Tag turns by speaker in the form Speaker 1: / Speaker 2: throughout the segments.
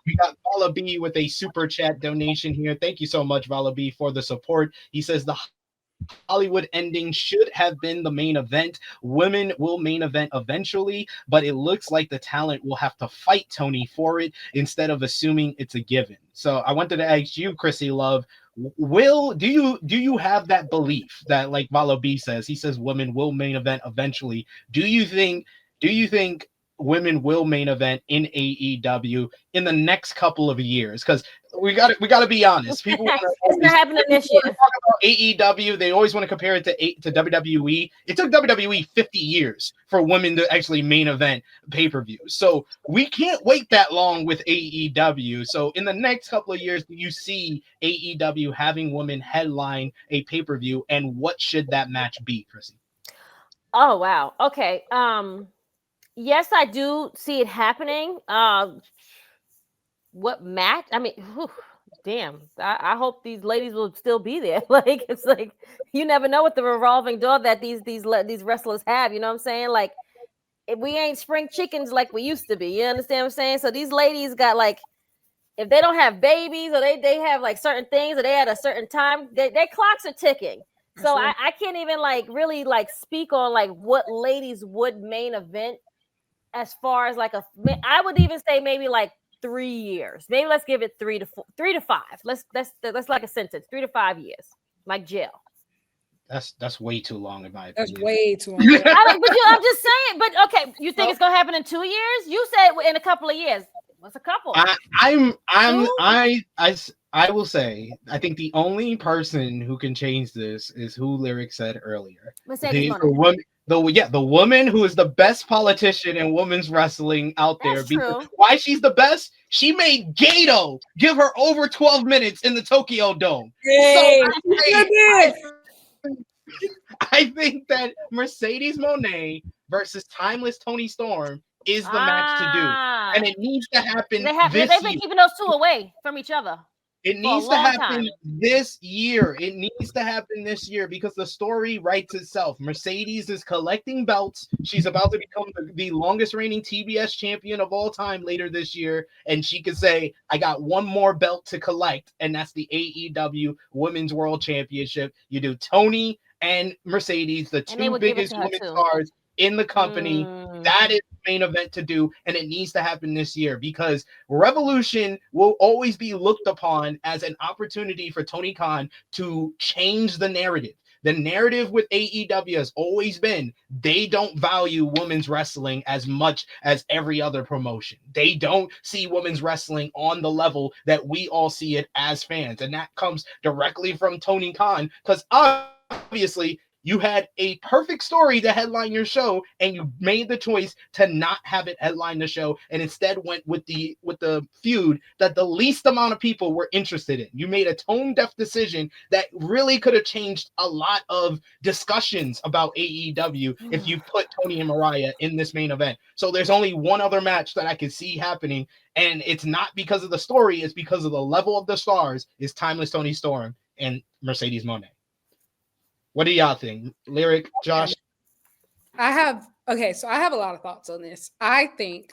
Speaker 1: We got Vala B with a super chat donation here. Thank you so much, Vala B, for the support. He says the Hollywood ending should have been the main event. Women will main event eventually, but it looks like the talent will have to fight Toni for it instead of assuming it's a given. So I wanted to ask you, Krssi Luv, do you have that belief that, like Valo B says, he says women will main event eventually? Do you think women will main event in AEW in the next couple of years? Because we got to be honest. People want to
Speaker 2: it's not happening this year.
Speaker 1: talk about AEW. They always want to compare it to WWE. It took WWE 50 years for women to actually main event pay-per-views. So we can't wait that long with AEW. So in the next couple of years, you see AEW having women headline a pay-per-view, and what should that match be, Krssi?
Speaker 2: Oh wow. Okay. Yes, I do see it happening. What match? I mean, whew, damn. I hope these ladies will still be there. Like it's like you never know what the revolving door that these wrestlers have. You know what I'm saying? Like we ain't spring chickens like we used to be. You understand what I'm saying? So these ladies got like, if they don't have babies or they have like certain things or they at a certain time, their clocks are ticking. So I can't even like really like speak on like what ladies would main event as far as like I would even say maybe like 3 years. Maybe let's give it 3 to 5. Let's like a sentence, 3 to 5 years, like jail.
Speaker 1: That's way too long in my opinion.
Speaker 3: That's way too long.
Speaker 2: I'm just saying. But okay, you think it's gonna happen in 2 years? You said in a couple of years. What's a couple?
Speaker 1: I will say, I think the only person who can change this is who Lyric said earlier. The woman who is the best politician in women's wrestling out there. Why she's the best? She made Gato give her over 12 minutes in the Tokyo Dome.
Speaker 3: Yay.
Speaker 1: I think that Mercedes Moné versus Timeless Toni Storm is the match to do, and it needs to happen.
Speaker 2: They've been keeping those two away from each other.
Speaker 1: It needs to happen this year. It needs to happen this year because the story writes itself. Mercedes is collecting belts. She's about to become the longest reigning TBS champion of all time later this year. And she could say, I got one more belt to collect, and that's the AEW Women's World Championship. You do Toni and Mercedes, the two biggest women's stars in the company. That is the main event to do, and it needs to happen this year because Revolution will always be looked upon as an opportunity for Tony Khan to change the narrative. The narrative with AEW has always been they don't value women's wrestling as much as every other promotion. They don't see women's wrestling on the level that we all see it as fans, and that comes directly from Tony Khan because obviously you had a perfect story to headline your show, and you made the choice to not have it headline the show, and instead went with the feud that the least amount of people were interested in. You made a tone-deaf decision that really could have changed a lot of discussions about AEW if you put Toni and Mariah in this main event. So there's only one other match that I could see happening, and it's not because of the story, it's because of the level of the stars, is Timeless Toni Storm and Mercedes Moné. What do y'all think? Lyric, Josh?
Speaker 3: I have a lot of thoughts on this. I think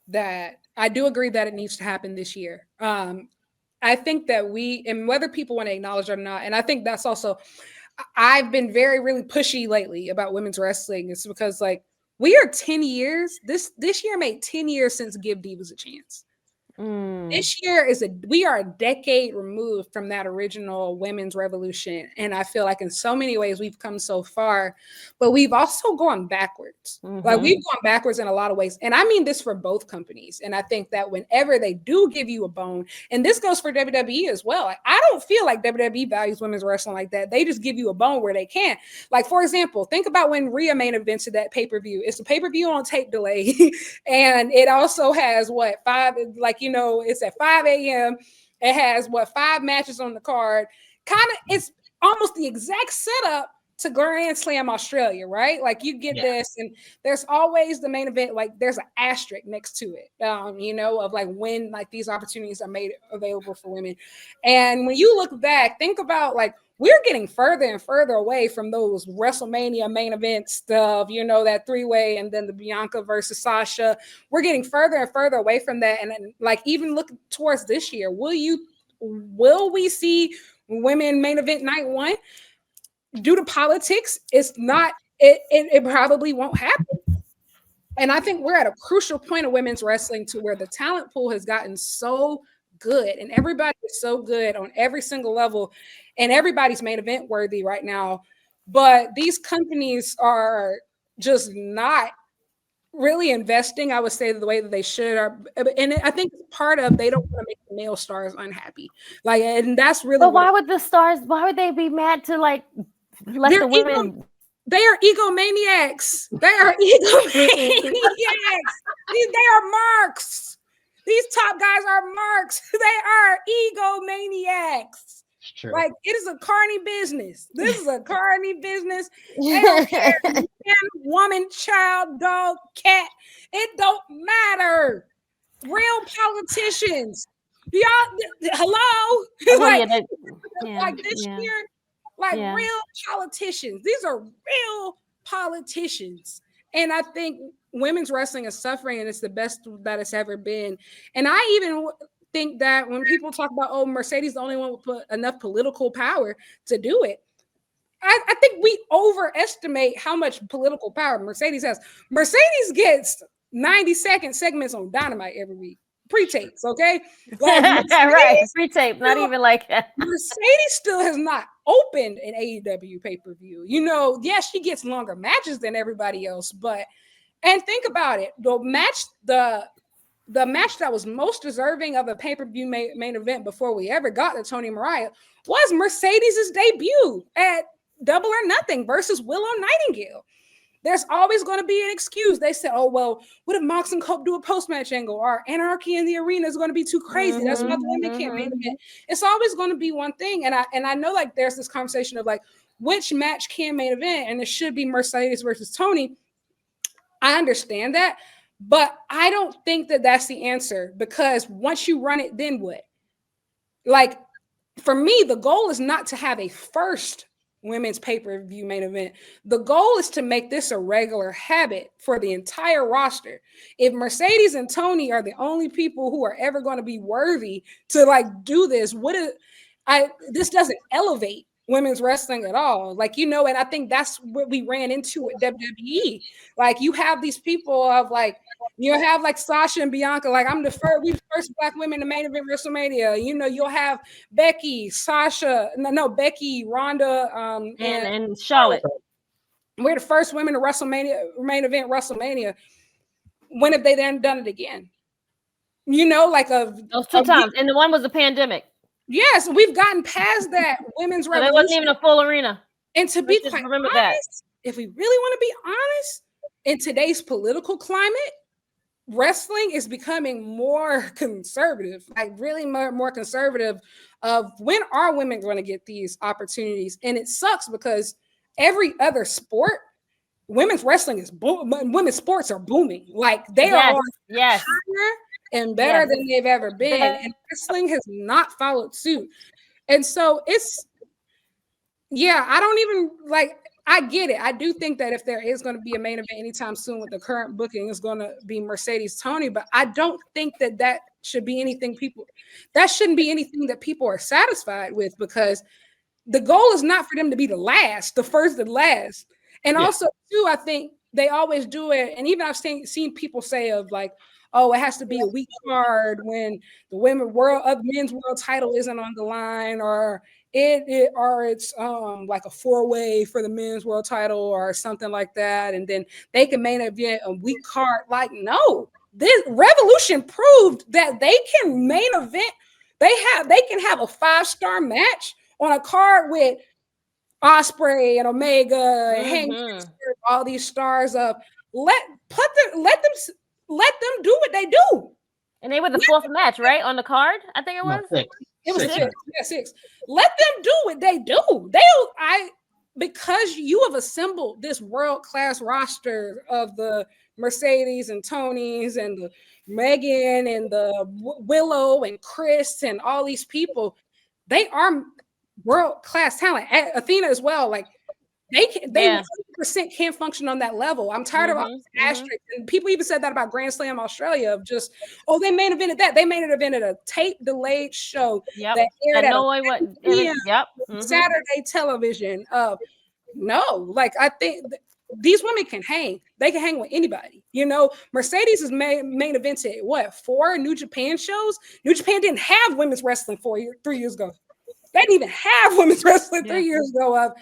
Speaker 3: that I do agree that it needs to happen this year. I think that and whether people want to acknowledge it or not, and I think that's also, I've been really pushy lately about women's wrestling. It's because like we are 10 years. This year made 10 years since Give Divas a Chance. This year we are a decade removed from that original women's revolution, and I feel like in so many ways we've come so far, but we've also gone backwards. Like we've gone backwards in a lot of ways, and I mean this for both companies. And I think that whenever they do give you a bone, and this goes for WWE as well, like, I don't feel like WWE values women's wrestling like that. They just give you a bone where they can. Like for example, think about when Rhea main evented that pay-per-view. It's a pay-per-view on tape delay, and it also has it's at 5 a.m. It has 5 matches on the card. It's almost the exact setup to Grand Slam Australia, right? Like you get this, and there's always the main event. Like there's an asterisk next to it, of like when like these opportunities are made available for women. And when you look back, think about like we're getting further and further away from those WrestleMania main event stuff, you know, that 3-way and then the Bianca versus Sasha. We're getting further and further away from that. And like, even look towards this year, will we see women main event night one? Due to politics, it's not, it probably won't happen. And I think we're at a crucial point of women's wrestling to where the talent pool has gotten so good and everybody is so good on every single level and everybody's main event worthy right now. But these companies are just not really investing, I would say, the way that they should. And I think part of they don't want to make the male stars unhappy. Like, and that's really.
Speaker 2: But why would the stars? Why would they be mad to like let the women?
Speaker 3: They are egomaniacs. They are egomaniacs. They are marks. These top guys are marks. They are egomaniacs.
Speaker 1: True.
Speaker 3: Like, it is a carny business. This is a carny business. They don't care. Man, woman, child, dog, cat. It don't matter. Real politicians. Y'all, hello? Like this year. Like real politicians. These are real politicians. And I think women's wrestling is suffering and it's the best that it's ever been. And I even think that when people talk about, oh, Mercedes the only one with put enough political power to do it, I think we overestimate how much political power Mercedes has. Mercedes gets 90-second segments on Dynamite every week. Pre-tapes, okay?
Speaker 2: Like, right, pre-tape, not even like
Speaker 3: Mercedes still has not opened an AEW pay-per-view. You know, yes, she gets longer matches than everybody else, but and think about it, the match that was most deserving of a pay-per-view main event before we ever got to Toni Mariah was Mercedes' debut at Double or Nothing versus Willow Nightingale. There's always going to be an excuse. They said, oh, well, what if Mox and Cope do a post-match angle? Or Anarchy in the Arena is going to be too crazy. That's why the women can't main event. It's always going to be one thing. And I know, like, there's this conversation of, like, which match can main event? And it should be Mercedes versus Toni. I understand that. But I don't think that that's the answer, because once you run it, then what? Like, for me, the goal is not to have a first women's pay-per-view main event. The goal is to make this a regular habit for the entire roster. If Mercedes and Toni are the only people who are ever going to be worthy to like do this, this doesn't elevate women's wrestling at all. Like, you know, and I think that's what we ran into at WWE. Like, you have these people of like, you have like Sasha and Bianca, like we first black women to main event WrestleMania. You know, you'll have Becky, Becky, Ronda,
Speaker 2: and Charlotte.
Speaker 3: We're the first women to main event WrestleMania. When have they then done it again? You know, like
Speaker 2: those two times, and the one was the pandemic.
Speaker 3: Yes, we've gotten past that women's revolution.
Speaker 2: It wasn't even a full arena.
Speaker 3: And to be quite honest, if we really want to be honest, in today's political climate, wrestling is becoming more conservative, like really more conservative of when are women going to get these opportunities. And it sucks because every other sport, women's wrestling is women's sports are booming. Like they are higher and better than they've ever been. And wrestling has not followed suit. And so I don't even like, I get it. I do think that if there is going to be a main event anytime soon with the current booking, it's going to be Mercedes Toni, but I don't think that should be anything that shouldn't be anything that people are satisfied with, because the goal is not for them to be the first and last. And also too, I think they always do it. And even I've seen people say of like, oh, it has to be a weak card when the men's world title isn't on the line, or it's like a 4-way for the men's world title or something like that, and then they can main event a weak card. Like, no, this Revolution proved that they can main event. They can have a 5-star match on a card with Osprey and Omega and Hangman, all these stars up. Let them do what they do.
Speaker 2: And they were the fourth match, right? On the card, I think it was.
Speaker 3: It was 6. Yeah, 6. Let them do what they do. Because you have assembled this world-class roster of the Mercedes and Toni's and the Megan and the Willow and Kris and all these people. They are world-class talent. Athena as well. Like they 100% can't function on that level. I'm tired of all this asterisk. And people even said that about Grand Slam Australia of just, they main evented that. They main evented a tape delayed show that aired at Saturday television. No, like I think these women can hang. They can hang with anybody. You know, Mercedes is main evented what 4 New Japan shows. New Japan didn't have women's wrestling 3 years ago. They didn't even have women's wrestling 3 years ago.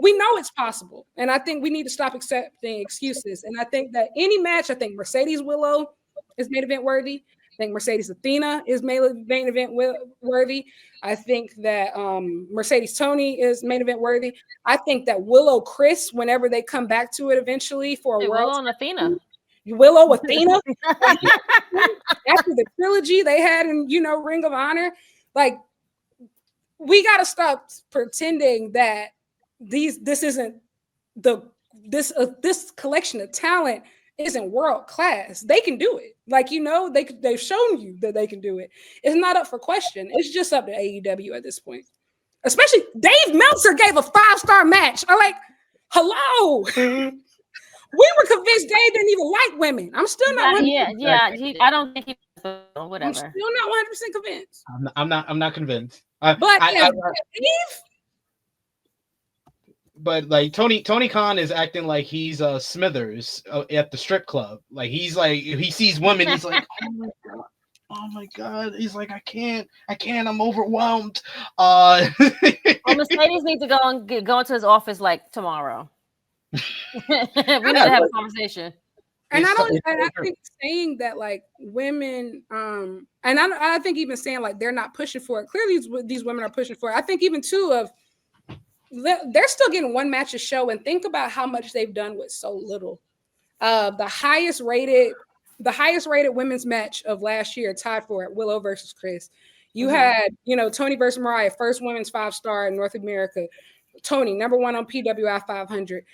Speaker 3: We know it's possible. And I think we need to stop accepting excuses. And I think that any match, I think Mercedes Willow is main event worthy. I think Mercedes Athena is main event worthy. I think that Mercedes Toni is main event worthy. I think that Willow Kris, whenever they come back to it eventually for a
Speaker 2: Willow and Athena.
Speaker 3: Willow Athena. After the trilogy they had in, Ring of Honor, like we got to stop pretending that this collection of talent isn't world class. They can do it. Like, they've shown you that they can do it. It's not up for question. It's just up to AEW at this point. Especially Dave Meltzer gave a 5-star match. I'm like, hello. We were convinced Dave didn't even like women. I'm still not.
Speaker 2: I don't think he. Whatever.
Speaker 3: I'm still not 100% convinced.
Speaker 1: I'm not convinced.
Speaker 3: But Dave.
Speaker 1: But like Tony Khan is acting like he's Smithers at the strip club. Like he's like, if he sees women, he's like, oh my god. He's like, I can't. I'm overwhelmed.
Speaker 2: Well, Mercedes needs to go into his office like tomorrow. We need to have a conversation.
Speaker 3: And I think saying that like women, and I think even saying like they're not pushing for it. Clearly, these women are pushing for it. I think even too of. They're still getting one match a show, and think about how much they've done with so little. The highest rated women's match of last year, tied for it, Willow versus Kris. You had, Toni versus Mariah, first women's 5-star in North America. Toni, number 1 on PWI 500.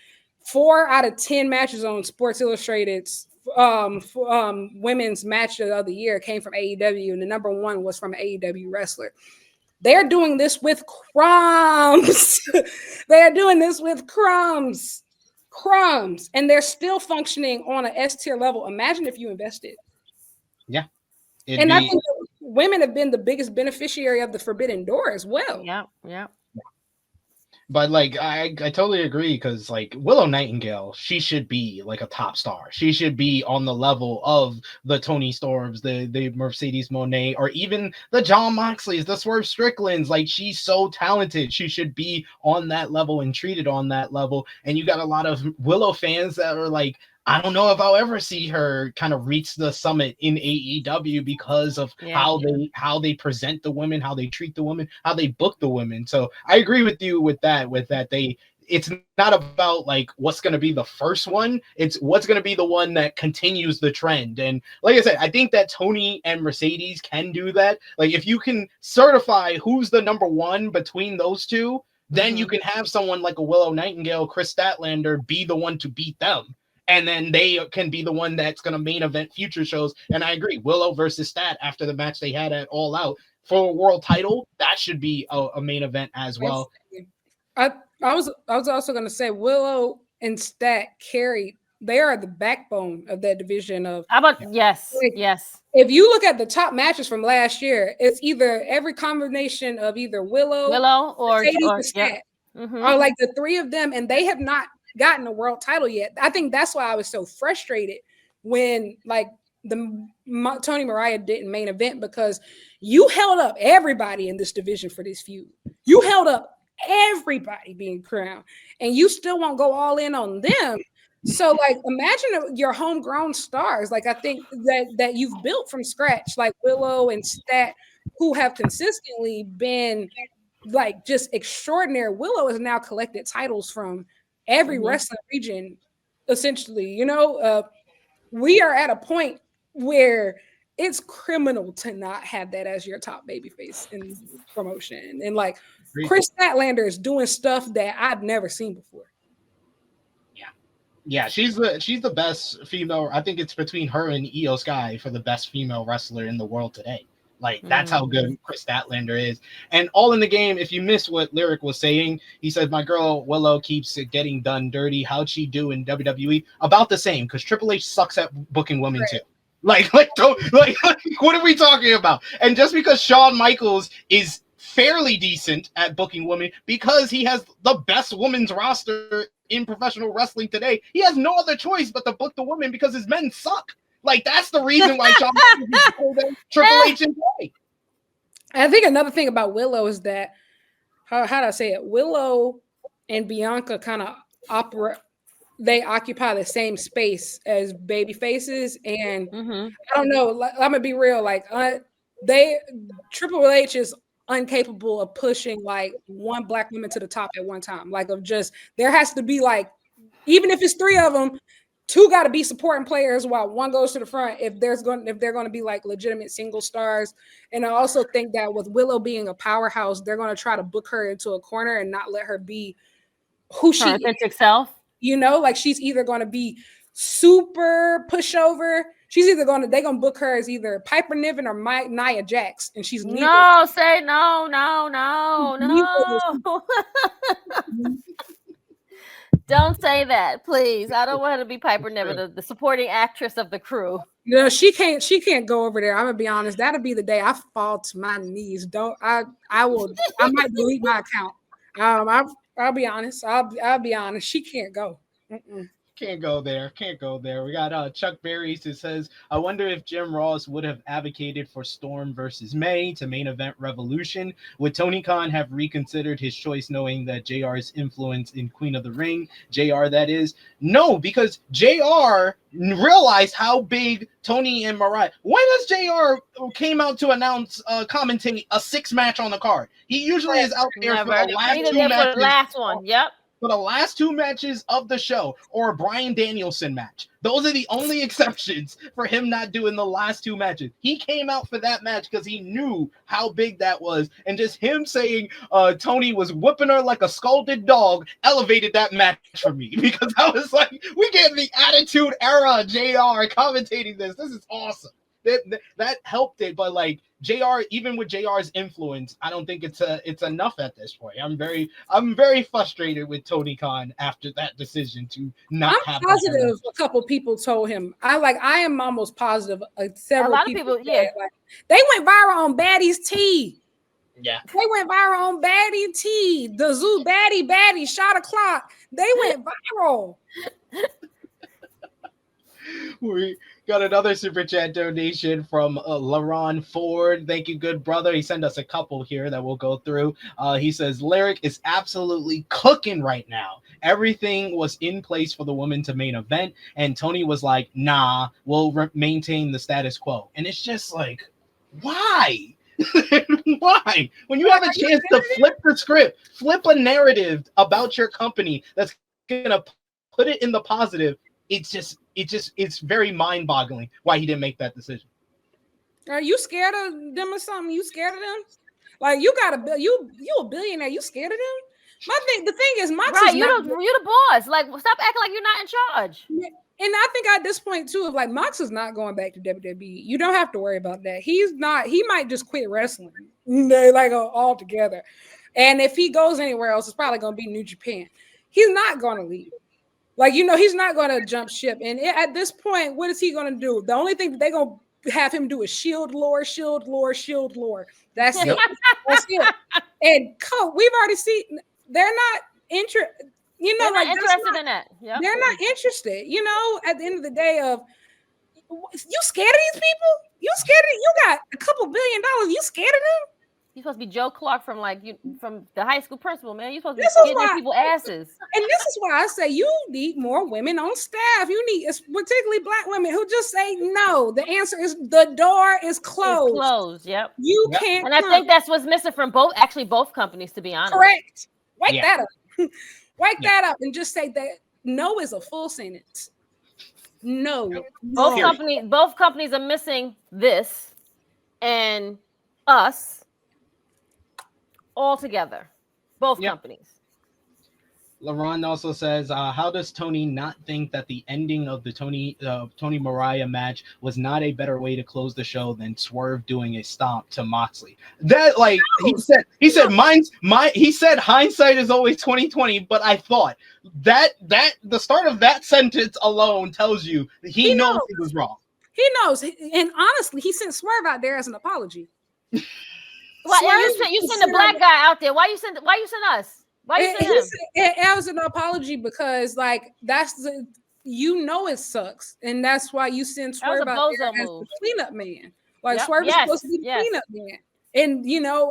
Speaker 3: 4 out of 10 matches on Sports Illustrated's women's match of the year came from AEW, and the number 1 was from an AEW wrestler. They're doing this with crumbs. They're doing this with crumbs. And they're still functioning on an S-tier level. Imagine if you invested.
Speaker 1: Yeah.
Speaker 3: I think women have been the biggest beneficiary of the Forbidden Door as well.
Speaker 2: Yeah.
Speaker 1: But like I totally agree, because like Willow Nightingale, she should be like a top star. She should be on the level of the Toni Storms, the Mercedes Mone, or even the Jon Moxleys, the Swerve Stricklands. Like, she's so talented. She should be on that level and treated on that level. And you got a lot of Willow fans that are like, I don't know if I'll ever see her kind of reach the summit in AEW because of how they present the women, how they treat the women, how they book the women. So I agree with you with that it's not about like what's going to be the first one. It's what's going to be the one that continues the trend. And like I said, I think that Toni and Mercedes can do that. Like, if you can certify who's the number 1 between those two, then you can have someone like a Willow Nightingale, Kris Statlander be the one to beat them. And then they can be the one that's going to main event future shows. And I agree, Willow versus Stat after the match they had at All Out for a world title, that should be a main event as well.
Speaker 3: I was also going to say Willow and Stat carried. They are the backbone of that division.
Speaker 2: Yes.
Speaker 3: If you look at the top matches from last year, it's either every combination of either Willow or Stat, or like the 3 of them, and they have not gotten a world title yet. I think that's why I was so frustrated when like the Toni Mariah didn't main event, because you held up everybody in this division for this feud. You held up everybody being crowned, and you still won't go all in on them. So like, imagine your homegrown stars. Like, I think that you've built from scratch, like Willow and Stat, who have consistently been like just extraordinary. Willow has now collected titles from every wrestling region, essentially. We are at a point where it's criminal to not have that as your top babyface in promotion. And like, Kris Statlander is doing stuff that I've never seen before.
Speaker 1: Yeah, she's the best female. I think it's between her and Io Sky for the best female wrestler in the world today. Like, that's how good Kris Statlander is. And All in the Game, if you missed what Lyric was saying, he said, my girl Willow keeps getting done dirty. How'd she do in WWE? About the same, because Triple H sucks at booking women too. Like, what are we talking about? And just because Shawn Michaels is fairly decent at booking women, because he has the best women's roster in professional wrestling today, he has no other choice but to book the women because his men suck. Like, that's the reason why Shawn Michaels is better than Triple H in play.
Speaker 3: I think another thing about Willow is that, how do I say it? Willow and Bianca kind of they occupy the same space as baby faces. And I don't know, I'm going to be real. Like, Triple H is incapable of pushing like one black woman to the top at one time. Like, there has to be like, even if it's 3 of them, 2 got to be supporting players while 1 goes to the front if they're going to be like legitimate single stars. And I also think that with Willow being a powerhouse, they're going to try to book her into a corner and not let her be who she
Speaker 2: authentic self.
Speaker 3: You know, like she's either going to be super pushover. They're going to book her as either Piper Niven or Nia Jax, and she's neither.
Speaker 2: No. Don't say that, please. I don't want her to be Piper Niven, the supporting actress of the crew.
Speaker 3: No, she can't go over there. I'm gonna be honest. That'll be the day I fall to my knees. I might delete my account. I'll be honest. I'll be honest. She can't go.
Speaker 1: Can't go there. We got Chuck Berries who says, I wonder if Jim Ross would have advocated for Storm versus May to main event Revolution. Would Tony Khan have reconsidered his choice knowing that JR's influence in Queen of the Ring, JR that is? No, because JR realized how big Tony and Mariah. When has JR came out to announce commenting a 6 match on the card? He usually is out there for the last 2 matches.
Speaker 2: For the last one, yep.
Speaker 1: For the last 2 matches of the show, or a Bryan Danielson match. Those are the only exceptions for him not doing the last 2 matches. He came out for that match because he knew how big that was. And just him saying Tony was whipping her like a scalded dog elevated that match for me. Because I was like, we get the Attitude Era JR commentating this. This is awesome. That helped it, but like JR, even with JR's influence, I don't think it's enough at this point. I'm very frustrated with Tony Khan after that decision to not have.
Speaker 3: I'm positive a couple people told him. I am almost positive. Several
Speaker 2: a lot of people yeah.
Speaker 3: Like, they went viral on Baddie's Tea.
Speaker 1: Yeah,
Speaker 3: they went viral on Baddie Tea. The Zoo Baddie shot a clock. They went viral.
Speaker 1: We got another super chat donation from LaRon Ford. Thank you, good brother. He sent us a couple here that we'll go through. He says, Lyric is absolutely cooking right now. Everything was in place for the woman to main event, and Tony was like, nah, we'll maintain the status quo. And it's just like, why? Why? When you have a chance to flip the script, flip a narrative about your company that's going to put it in the positive, it's very mind-boggling why he didn't make that decision.
Speaker 3: Are you scared of them or something? You scared of them? Like, you a billionaire? You scared of them? The thing is, Mox
Speaker 2: right,
Speaker 3: is
Speaker 2: you're the boss. Like, stop acting like you're not in charge.
Speaker 3: And I think at this point too, of like Mox is not going back to WWE. You don't have to worry about that. He's not. He might just quit wrestling, like altogether. And if he goes anywhere else, it's probably going to be New Japan. He's not going to leave. Like, he's not going to jump ship. And at this point, what is he going to do? The only thing that they're going to have him do is shield lore. That's it. That's it. And we've already seen they're not interested. They're
Speaker 2: not interested in that. Yep.
Speaker 3: They're not interested. At the end of the day, you scared of these people? You scared of? You got a couple $1 billion. You scared of them?
Speaker 2: You're supposed to be Joe Clark from the high school principal, man. You're supposed to be getting people's asses.
Speaker 3: And this is why I say you need more women on staff. You need, particularly Black women, who just say no. The answer is the door is closed.
Speaker 2: It's closed. Yep.
Speaker 3: You can't.
Speaker 2: And I think that's what's missing from both companies, to be honest.
Speaker 3: Correct. Wake that up. Wake that up and just say that no is a full sentence. No.
Speaker 2: Both companies are missing this and us all together. Both companies.
Speaker 1: LaRon also says, how does Tony not think that the ending of the Tony Mariah match was not a better way to close the show than Swerve doing a stomp to Moxley? That like he said he said hindsight is always 2020, but I thought that the start of that sentence alone tells you that he knows he was wrong.
Speaker 3: He knows, and honestly, he sent Swerve out there as an apology.
Speaker 2: Well, you sent the black guy out there. Why you sent us? Why you send him?
Speaker 3: It was an apology because, like, it sucks, and that's why you send Swerve out there as the cleanup man. Like, Swerve is supposed to be the cleanup man, and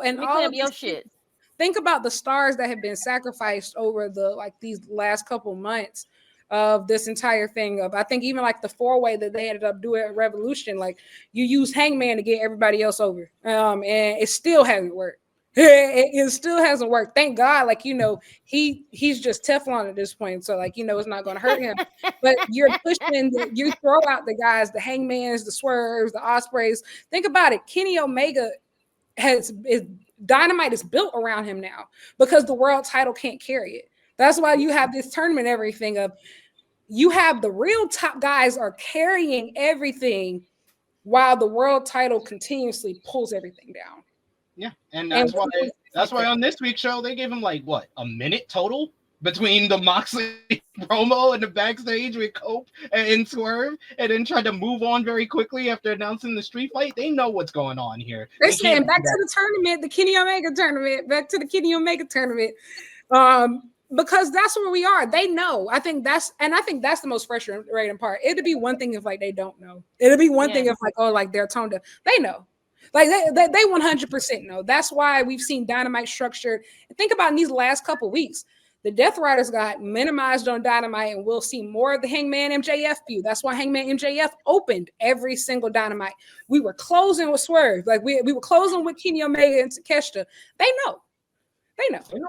Speaker 3: and all of
Speaker 2: your shit.
Speaker 3: Think about the stars that have been sacrificed over these last couple months of this entire thing. I think even like the 4-way that they ended up doing at Revolution, like you use Hangman to get everybody else over, and it still hasn't worked. It still hasn't worked. Thank God, he's just Teflon at this point. So it's not going to hurt him. But you're pushing, you throw out the guys, the Hangmans, the Swerves, the Ospreys. Think about it. Kenny Omega Dynamite is built around him now because the world title can't carry it. That's why you have this tournament, everything of you have the real top guys are carrying everything while the world title continuously pulls everything down.
Speaker 1: Yeah, and that's why on this week's show they gave him a minute total between the Moxley promo and the backstage with Cope and Swerve, and then tried to move on very quickly after announcing the street fight. They know what's going on here.
Speaker 3: They're saying back to the tournament, the Kenny Omega tournament, because that's where we are. They know. I think that's the most frustrating part. It'd be one thing if they don't know. It'd be one thing if they're toned up. They know. They 100% know. That's why we've seen Dynamite structured. Think about in these last couple weeks, the Death Riders got minimized on Dynamite, and we'll see more of the Hangman MJF feud. That's why Hangman MJF opened every single Dynamite. We were closing with Swerve, we were closing with Kenny Omega and Takeshita. They know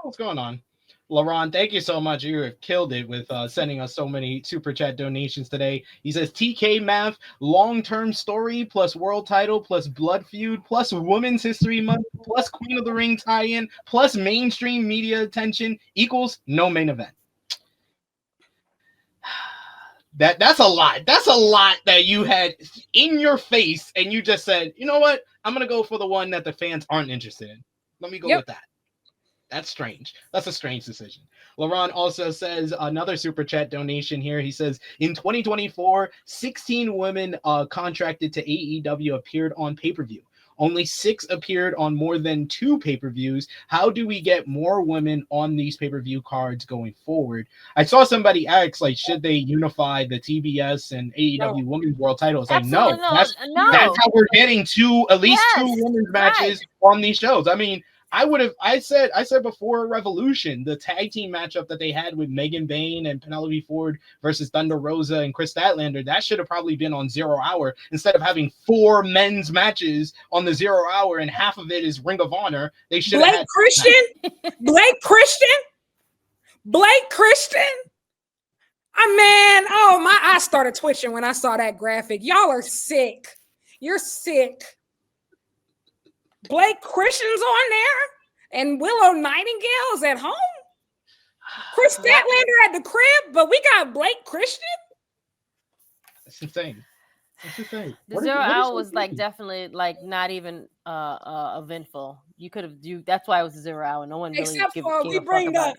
Speaker 1: what's going on. LaRon, thank you so much. You have killed it with sending us so many super chat donations today. He says TK math, long-term story plus world title plus blood feud plus women's history month plus Queen of the Ring tie-in plus mainstream media attention equals no main event. That's a lot. That's a lot that you had in your face, and you just said, you know what? I'm going to go for the one that the fans aren't interested in. Let me go with that. That's strange. That's a strange decision. LaRon also says another super chat donation here. He says, in 2024, 16 women contracted to AEW appeared on pay-per-view. Only 6 appeared on more than 2 pay-per-views. How do we get more women on these pay-per-view cards going forward? I saw somebody ask, should they unify the TBS and AEW Women's World titles? No. That's how we're getting at least 2 women's matches on these shows. I mean, I said before Revolution, the tag team matchup that they had with Megan Bayne and Penelope Ford versus Thunder Rosa and Kris Statlander, that should have probably been on 0 Hour instead of having 4 men's matches on the 0 Hour and half of it is Ring of Honor. They should have
Speaker 3: Blake Christian. My eyes started twitching when I saw that graphic. Y'all are sick. You're sick. Blake Christian's on there, and Willow Nightingale is at home. Kris Statlander at the crib, but we got Blake Christian.
Speaker 1: That's insane.
Speaker 2: The 0 Hour was definitely not even eventful. You could have that's why it was 0 Hour. No one really
Speaker 3: except
Speaker 2: gave
Speaker 3: for we bring
Speaker 2: the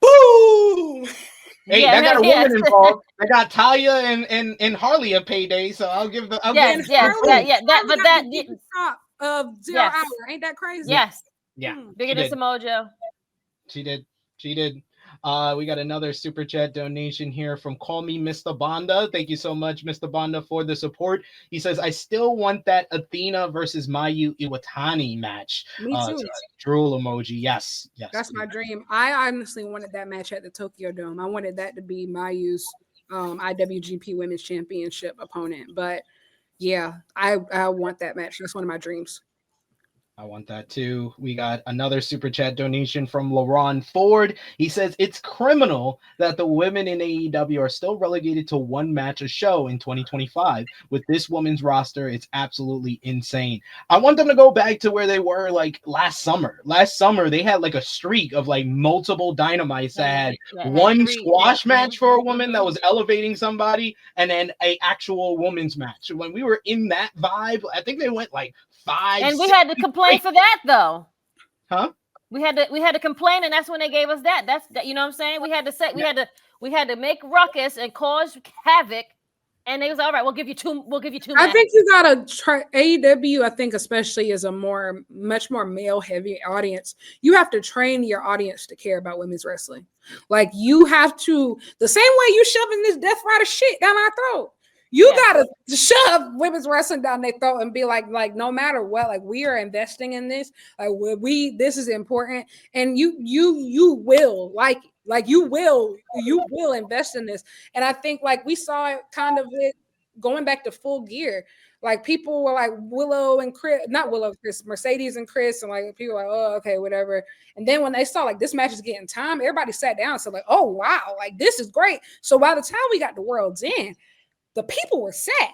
Speaker 3: boom.
Speaker 1: Hey, I got a woman involved. I got Talia and Harley a payday, so I'll give the
Speaker 3: top of 0 Hour. Ain't that crazy?
Speaker 2: Yes.
Speaker 1: Yeah.
Speaker 2: Bigger than Samojo.
Speaker 1: She did. We got another super chat donation here from Call Me Mr. Banda. Thank you so much, Mr. Banda, for the support. He says, I still want that Athena versus Mayu Iwatani match.
Speaker 3: Me too.
Speaker 1: Drool emoji. Yes.
Speaker 3: That's my dream. I honestly wanted that match at the Tokyo Dome. I wanted that to be Mayu's IWGP Women's Championship opponent. But yeah, I want that match. That's one of my dreams.
Speaker 1: I want that too. We got another super chat donation from LaRon Ford. He says it's criminal that the women in AEW are still relegated to one match a show in 2025 with this women's roster. It's absolutely insane. I want them to go back to where they were like last summer. Last summer they had like a streak of like multiple Dynamites that had one squash match for a woman that was elevating somebody, and then a actual women's match. When we were in that vibe, I think they went like 5.
Speaker 2: And we had to complain for that though.
Speaker 1: Huh?
Speaker 2: We had to complain, and that's when they gave us that. That's that, you know what I'm saying? We had to say we had to make ruckus and cause havoc, and they was all right. We'll give you two. We'll give you two.
Speaker 3: I think you gotta try AEW. I think especially as a much more male heavy audience, you have to train your audience to care about women's wrestling. Like you have to, the same way you shoving this Death Rider shit down our throat. You gotta shove women's wrestling down their throat and be like no matter what, like we are investing in this. Like this is important, and you will you will invest in this. And I think like we saw it kind of it going back to Full Gear. Like people were like Willow and Kris, not Willow, Kris, Mercedes and Kris, and like people were like, oh, okay, whatever. And then when they saw like this match is getting time, everybody sat down and said like, oh wow, like this is great. So by the time we got to World's End, the people were set.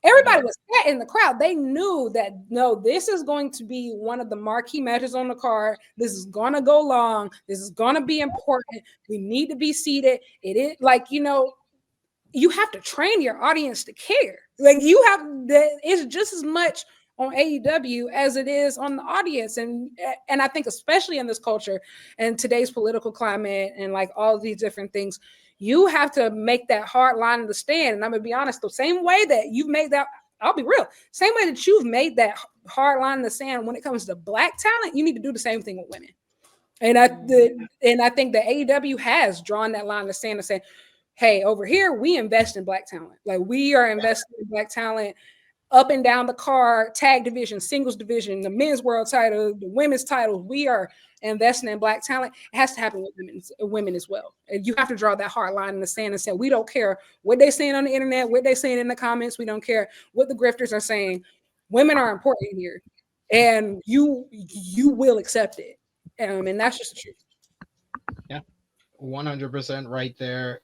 Speaker 3: Everybody was set in the crowd. They knew that, no, this is going to be one of the marquee matches on the card. This is going to go long. This is going to be important. We need to be seated. It is like, you have to train your audience to care. Like it's just as much on AEW as it is on the audience. And I think especially in this culture and today's political climate and like all of these different things, you have to make that hard line in the stand. And I'm going to be honest, the same way that you've made that, I'll be real, same way that you've made that hard line in the sand when it comes to Black talent, you need to do the same thing with women. And I think that AEW has drawn that line in the sand and said, hey, over here, we invest in Black talent. Like we are investing in Black talent up and down the card, tag division, singles division, the men's world title, the women's titles. We are investing in Black talent. It has to happen with women as well. And you have to draw that hard line in the sand and say, we don't care what they're saying on the internet, what they're saying in the comments. We don't care what the grifters are saying. Women are important here, and you will accept it. And that's just the truth.
Speaker 1: Yeah, 100% right there.